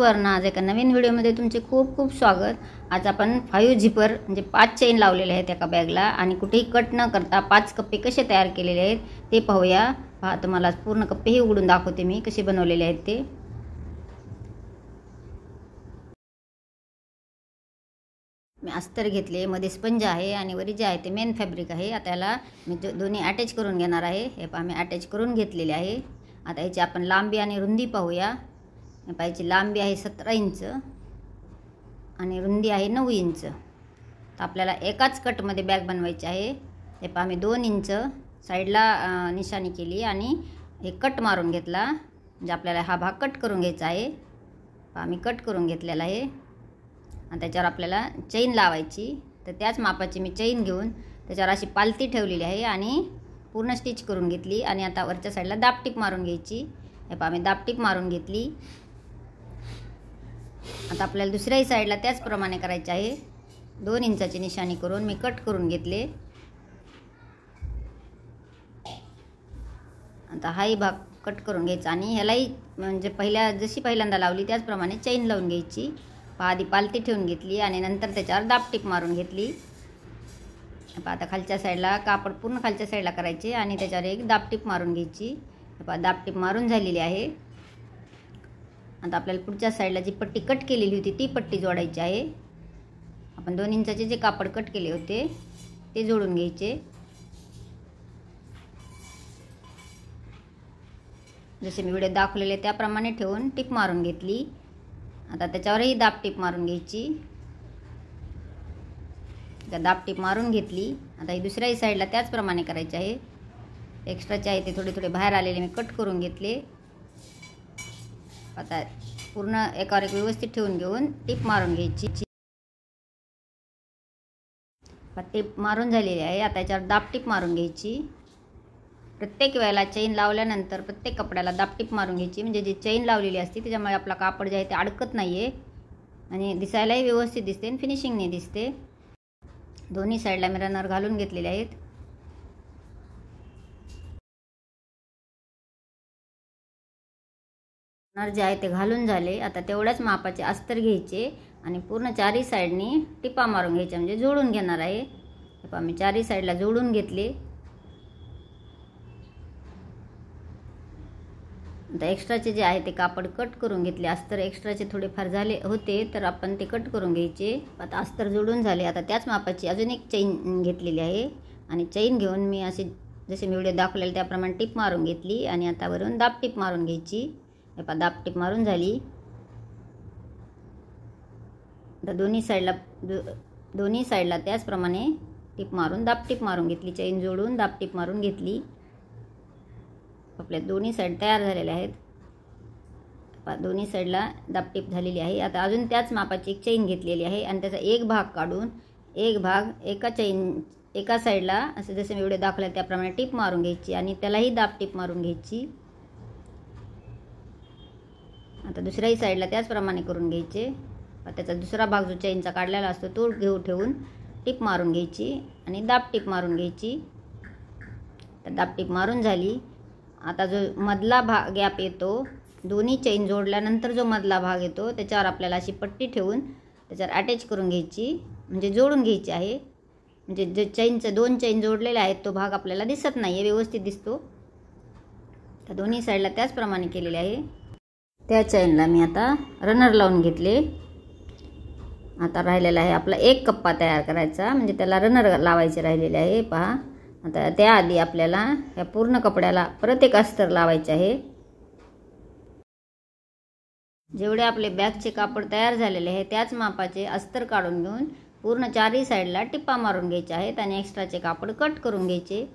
सुवर्ण. आज एका नवीन व्हिडिओमध्ये तुमचे खूप खूप स्वागत. आज आपण 5 झिपर म्हणजे 5 चेन लावलेले आहेत एका बॅगला आणि कुठेही कट न करता 5 कप्पे कसे तयार केलेले आहेत ते पाहूया. पहा, तुम्हाला पूर्ण कप्पेही उघडून दाखवते मी कसे बनवलेले आहेत ते. मी अस्तर घेतले, मध्ये स्पंज आहे आणि वरी जे आहे ते मेन फॅब्रिक आहे. आता याला मी दोन्ही अटॅच करून घेणार आहे. हे पहा, मी अटॅच करून घेतलेले आहे. आता याची आपण लांबी आणि रुंदी पाहूया. पायाची लांबी आहे 17 इंच आणि रुंदी आहे 9 इंच. तर आपल्याला एकाच कटमध्ये बॅग बनवायची आहे. हे पहा, मी 2 इंच साईडला निशाणी केली आणि हे कट मारून घेतला. म्हणजे आपल्याला हा भाग कट करून घ्यायचा आहे. पहा, मी कट करून घेतलेला आहे आणि त्याच्यावर आपल्याला चैन लावायची. तर त्याच मापाची मी चैन घेऊन त्याच्यावर अशी पालती ठेवलेली आहे आणि पूर्ण स्टिच करून घेतली. आणि आता वरच्या साईडला दाबटीप मारून घ्यायची. हे पहा, मी दाबटीप मारून घेतली. आता आपल्याला दुसऱ्याही साईडला त्याचप्रमाणे करायचे आहे. 2 इंचाची निशाणी करून मी कट करून घेतले. आता हाही भाग कट करून घ्यायचा आणि ह्यालाही म्हणजे पहिल्यांदा लावली त्याचप्रमाणे चैन लावून घ्यायची. आधी पालती ठेवून घेतली आणि नंतर त्याच्यावर दाबटीप मारून घेतली. आता खालच्या साईडला कापड पूर्ण खालच्या साईडला करायचे आणि त्याच्यावर एक दाबटीप मारून घ्यायची. दाबटीप मारून झालेली आहे. आता आपल्याला पुढच्या साईडला जी पट्टी कट केलेली होती ती पट्टी जोडायची आहे. आपण 2 इंचाचे जे कापड कट केले होते ते जोडून घ्यायचे. जसे मी व्हिडिओ दाखवलेले त्याप्रमाणे ठेवून टीप मारून घेतली. आता त्याच्यावरही दाबटीप मारून घ्यायची. दाबटीप मारून घेतली. आता ही दुसऱ्याही साईडला त्याचप्रमाणे करायचे आहे. एक्स्ट्राचे आहे ते थोडे बाहेर आलेले मी कट करून घेतले. आता पूर्ण एकावर एक व्यवस्थित ठेवून घेऊन टीप मारून घ्यायची. टीप मारून झालेली आहे. आता याच्यावर दाबटीप मारून घ्यायची. प्रत्येक वेळेला चैन लावल्यानंतर प्रत्येक कपड्याला दाबटीप मारून घ्यायची. म्हणजे जी चैन लावलेली असते त्याच्यामुळे आपला कापड जे आहे ते अडकत नाही आहे आणि दिसायलाही व्यवस्थित दिसते आणि फिनिशिंगने दिसते. दोन्ही साईडला मी रनर घालून घेतलेले आहेत. रनर जे आहे ते घालून झाले. आता तेवढ्याच मापाचे अस्तर घ्यायचे आणि पूर्ण चारही साईडनी टिपा मारून घ्यायच्या म्हणजे जोडून घेणार आहे. हे पहा, मी चारही साईडला जोडून घेतले. आता एक्स्ट्राचे जे आहे ते कापड कट करून घेतले. अस्तर एक्स्ट्राचे थोडेफार झाले होते तर आपण ते कट करून घ्यायचे. आता अस्तर जोडून झाले. आता त्याच मापाची अजून एक चैन घेतलेली आहे आणि चैन घेऊन मी असे जसे मी व्हिडिओ दाखवलेले त्याप्रमाणे टीप मारून घेतली आणि आता वरून दाबटीप मारून घ्यायची. हे पहा, दाबटीप मारून झाली. आता दोन्ही साईडला त्याचप्रमाणे टीप मारून दाबटीप मारून घेतली. चैन जोडून दाबटीप मारून घेतली. आपल्या दोन्ही साईड तयार झालेल्या आहेत. दोन्ही साईडला दाबटीप झालेली आहे. आता अजून त्याच मापाची एक चैन घेतलेली आहे आणि त्याचा एक भाग काढून एक भाग एका साईडला असं जसं मी व्हिडिओ दाखवला त्याप्रमाणे टीप मारून घ्यायची आणि त्यालाही दाबटीप मारून घ्यायची. आता दुसऱ्याही साईडला त्याचप्रमाणे करून घ्यायचे. त्याचा दुसरा भाग जो चैनचा काढलेला असतो तो ठेवून टीप मारून घ्यायची आणि दाबटीप मारून घ्यायची. तर दाबटीप मारून झाली. आता जो मधला गॅप येतो दोन्ही चैन जोडल्यानंतर जो मधला भाग येतो त्याच्यावर आपल्याला अशी पट्टी ठेवून त्याच्यावर अटॅच करून घ्यायची म्हणजे जोडून घ्यायची आहे. म्हणजे जे चैनचे 2 चैन जोडलेले आहेत तो भाग आपल्याला दिसत नाही आहे, व्यवस्थित दिसतो. तर दोन्ही साईडला त्याचप्रमाणे केलेले आहे. त्या चैनला मी आता रनर लावून घेतले. आता राहिलेला आहे आपला एक कप्पा तयार करायचा म्हणजे त्याला रनर लावायचे राहिलेले आहे. पहा, आता त्याआधी आपल्याला या पूर्ण कपड्याला परत एक अस्तर लावायचे आहे. जेवढे आपले बॅगचे कापड तयार झालेले आहे त्याच मापाचे अस्तर काढून घेऊन पूर्ण चारही साईडला टिप्पा मारून घ्यायचे आहेत आणि एक्स्ट्राचे कापड कट करून घ्यायचे.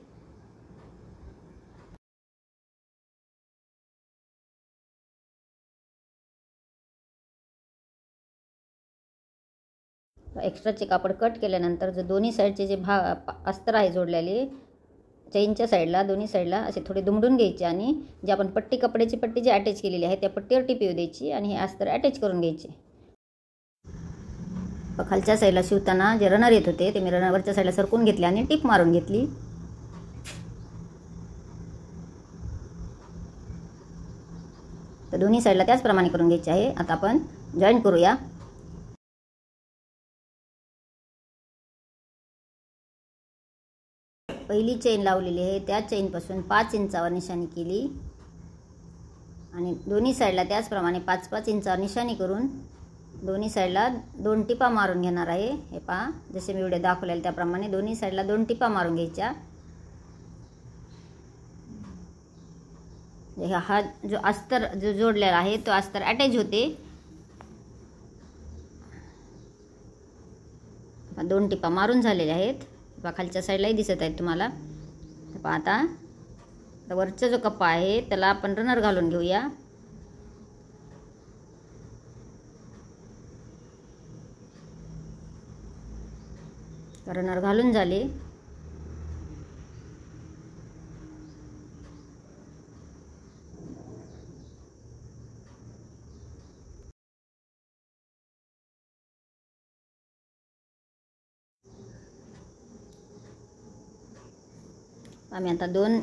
एक्स्ट्राचे कापड कट केल्यानंतर जो दोन्ही साईडचे जे अस्तर आहे जोडलेले चैनच्या साईडला दोन्ही साईडला असे थोडे दुमडून घ्यायचे आणि जे आपण कपड्याची पट्टी जी अटॅच केलेली आहे त्या पट्टीवर टीप येऊ द्यायची आणि हे अस्तर अटॅच करून घ्यायचे. खालच्या साईडला शिवताना जे रनर येत होते ते मी रनरवरच्या साईडला सरकून घेतले आणि टीप मारून घेतली. तर दोन्ही साईडला त्याचप्रमाणे करून घ्यायचे आहे. आता आपण जॉईन करूया. पहिली चेन लावलेली आहे त्या चेनपासून 5 इंचावर निशाणी केली आणि दोन्ही साईडला त्याचप्रमाणे 5-5 इंचावर निशाणी करून दोन्ही साईडला 2 टिपा मारून घेणार आहे. हे पहा, जसे मी व्हिडिओ दाखवलेले त्याप्रमाणे दोन्ही साईडला 2 टिपा मारून घ्यायच्या. हा जो अस्तर जो जोडलेला आहे तो अस्तर अटॅच होते. 2 टिपा मारून झालेले आहेत. खालच्या साईडलाही दिसत आहेत तुम्हाला. आता वरचा जो कप्पा आहे त्याला आपण रनर घालून घेऊया. रनर घालून झाले. आम्ही आता 2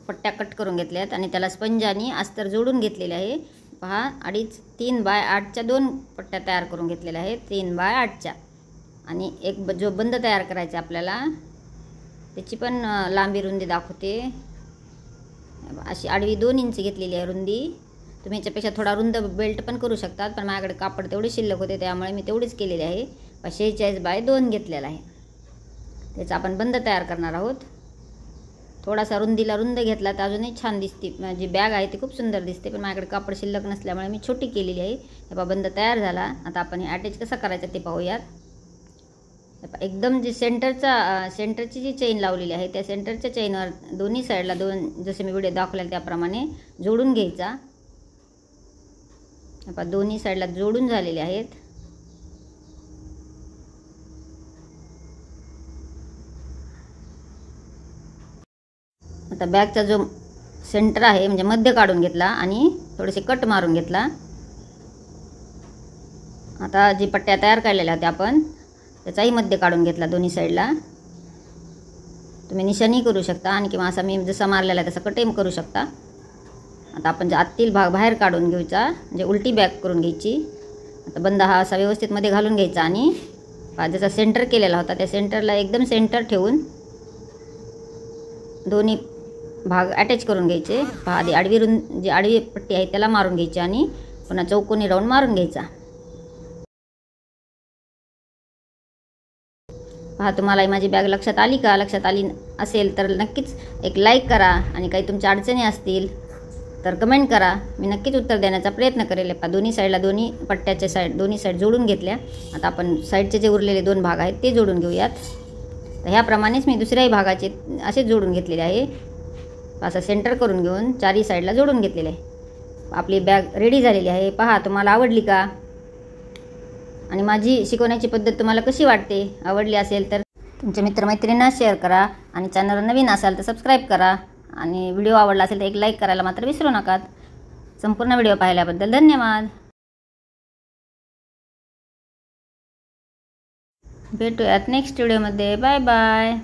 पट्ट्या कट करून घेतल्या आहेत आणि त्याला स्पंज आणि अस्तर जोडून घेतलेले आहे. पहा, 3.5 बाय 8च्या 2 पट्ट्या तयार करून घेतलेल्या आहेत. 3 बाय 8च्या आणि एक जो बंद तयार करायचा आपल्याला त्याची पण लांबी रुंदी दाखवते. अशी आडवी 2 इंच घेतलेली आहे रुंदी. तुम्ही याच्यापेक्षा थोडा रुंद बेल्ट पण करू शकतात, पण माझ्याकडे कापड तेवढे शिल्लक होते त्यामुळे मी तेवढीच केलेली आहे. 46 बाय 2 घेतलेला आहे. त्याचा आपण बंद तयार करणार आहोत. थोडासा रुंदीला रुंद घेतला तर अजूनही छान दिसते. जी बॅग आहे ती खूप सुंदर दिसते, पण माझ्याकडे कापड शिल्लक नसल्यामुळे मी छोटी केलेली आहे. हे पहा, बंद तयार झाला. आता आपण हे अटॅच कसा करायचा ते पाहूयात. एकदम जी सेंटरची जी चेन लावलेली आहे त्या सेंटरच्या चेनवर दोन्ही साईडला 2, जसे मी व्हिडिओ दाखवलेला त्याप्रमाणे जोडून घ्यायचा. हे पहा, दोन्ही साईडला जोडून झालेले आहेत. आता बॅगचा जो सेंटर आहे म्हणजे मध्य काढून घेतला आणि थोडेसे कट मारून घेतला. आता जी पट्ट्या तयार केलेल्या होत्या आपण त्याचाही मध्य काढून घेतला दोन्ही साईडला. तुम्ही निशाणी करू शकता आणि किंवा असा मी जसा मारलेला आहे तसा कटही करू शकता. आता आपण आतील भाग बाहेर काढून घ्यायचा, म्हणजे उलटी बॅग करून घ्यायची. आता बंद हा असा व्यवस्थित मध्ये घालून घ्यायचा आणि ज्याचा सेंटर केलेला होता त्या सेंटरला एकदम सेंटर ठेवून दोन्ही भाग अटॅच करून घ्यायचे. पहा, आधी जी आडवी पट्टी आहे त्याला मारून घ्यायची आणि पुन्हा चौकोनी राऊंड मारून घ्यायचा. पहा, तुम्हाला माझी बॅग लक्षात आली का? लक्षात आली असेल तर नक्कीच एक लाईक करा आणि काही तुमच्या अडचणी असतील तर कमेंट करा. मी नक्कीच उत्तर देण्याचा प्रयत्न करेल. पहा, दोन्ही साईडला दोन्ही पट्ट्याच्या दोन्ही साईड जोडून घेतल्या. आता आपण साईडचे जे उरलेले 2 भाग आहेत ते जोडून घेऊयात. तर ह्याप्रमाणेच मी दुसऱ्याही भागाचे असेच जोडून घेतलेले आहे. असं सेंटर करून घेऊन 4ही साईडला जोडून घेतलेले आहे. आपली बॅग रेडी झालेली आहे. पहा, तुम्हाला आवडली का? आणि माझी शिकवण्याची पद्धत तुम्हाला कशी वाटते? आवडली असेल तर तुमच्या मित्रमैत्रिणींना शेअर करा आणि चॅनलवर नवीन असाल तर सबस्क्राईब करा आणि व्हिडिओ आवडला असेल तर एक लाईक करायला मात्र विसरू नका. संपूर्ण व्हिडिओ पाहिल्याबद्दल धन्यवाद. भेटूयात नेक्स्ट व्हिडिओमध्ये. Bye bye.